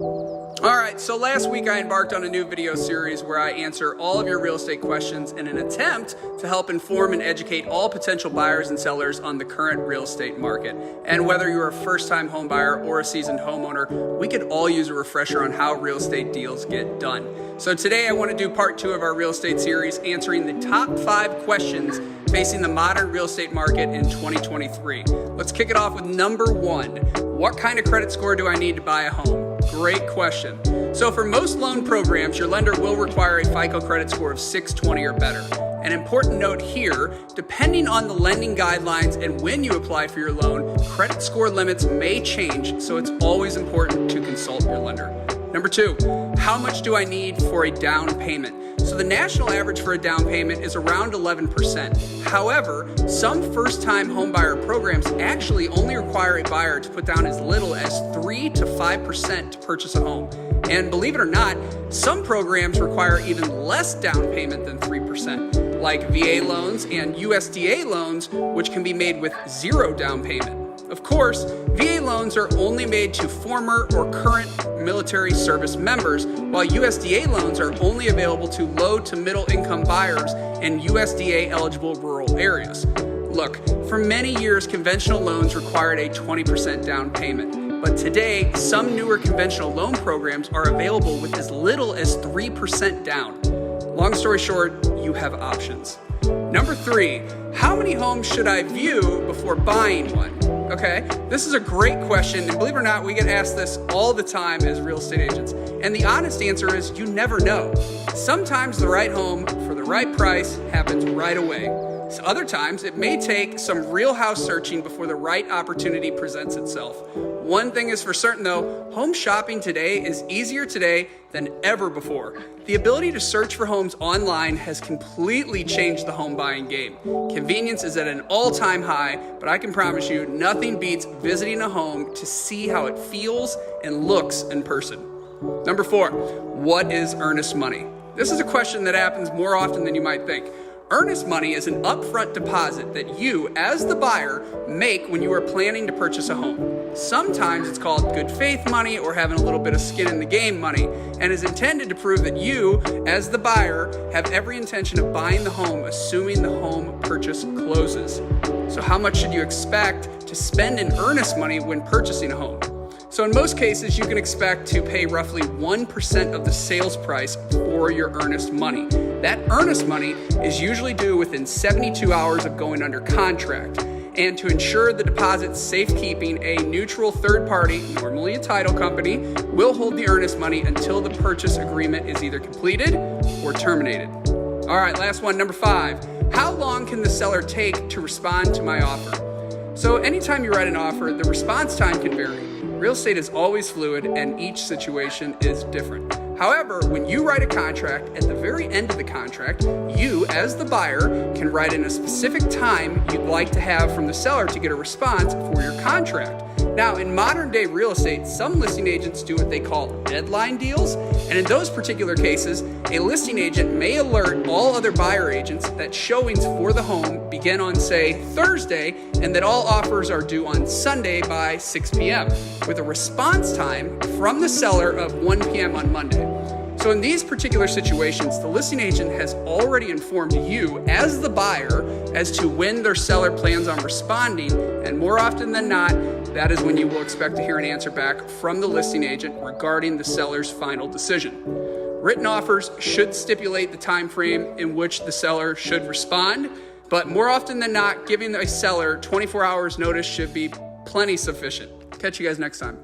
All right, so last week I embarked on a new video series where I answer all of your real estate questions in an attempt to help inform and educate all potential buyers and sellers on the current real estate market. And whether you're a first-time home buyer or a seasoned homeowner, we could all use a refresher on how real estate deals get done. So today I want to do part 2 of our real estate series, answering the top 5 questions facing the modern real estate market in 2023. Let's kick it off with number 1. What kind of credit score do I need to buy a home? Great question. So for most loan programs, your lender will require a FICO credit score of 620 or better. An important note here, depending on the lending guidelines and when you apply for your loan, credit score limits may change, so it's always important to consult your lender. Number 2, how much do I need for a down payment? So the national average for a down payment is around 11%. However, some first-time homebuyer programs actually only require a buyer to put down as little as 3 to 5% to purchase a home. And believe it or not, some programs require even less down payment than 3%, like VA loans and USDA loans, which can be made with 0 down payment. Of course, VA loans are only made to former or current military service members, while USDA loans are only available to low to middle income buyers in USDA eligible rural areas. Look, for many years, conventional loans required a 20% down payment, but today, some newer conventional loan programs are available with as little as 3% down. Long story short, you have options. Number 3, how many homes should I view before buying one? Okay, this is a great question, and believe it or not, we get asked this all the time as real estate agents. And the honest answer is you never know. Sometimes the right home for the right price happens right away. So other times it may take some real house searching before the right opportunity presents itself. One thing is for certain though, home shopping today is easier today than ever before. The ability to search for homes online has completely changed the home buying game. Convenience is at an all-time high, but I can promise you nothing beats visiting a home to see how it feels and looks in person. Number 4, what is earnest money? This is a question that happens more often than you might think. Earnest money is an upfront deposit that you, as the buyer, make when you are planning to purchase a home. Sometimes it's called good faith money or having a little bit of skin in the game money, and is intended to prove that you, as the buyer, have every intention of buying the home, assuming the home purchase closes. So how much should you expect to spend in earnest money when purchasing a home? So in most cases, you can expect to pay roughly 1% of the sales price for your earnest money. That earnest money is usually due within 72 hours of going under contract. And to ensure the deposit's safekeeping, a neutral third party, normally a title company, will hold the earnest money until the purchase agreement is either completed or terminated. All right, last one, number 5. How long can the seller take to respond to my offer? So anytime you write an offer, the response time can vary. Real estate is always fluid and each situation is different. However, when you write a contract, at the very end of the contract, you, as the buyer, can write in a specific time you'd like to have from the seller to get a response for your contract. Now, in modern day real estate, some listing agents do what they call deadline deals, and in those particular cases, a listing agent may alert all other buyer agents that showings for the home begin on, say, Thursday, and that all offers are due on Sunday by 6 p.m., with a response time from the seller of 1 p.m. on Monday. So in these particular situations, the listing agent has already informed you as the buyer as to when their seller plans on responding, and more often than not, that is when you will expect to hear an answer back from the listing agent regarding the seller's final decision. Written offers should stipulate the time frame in which the seller should respond, but more often than not, giving a seller 24 hours notice should be plenty sufficient. Catch you guys next time.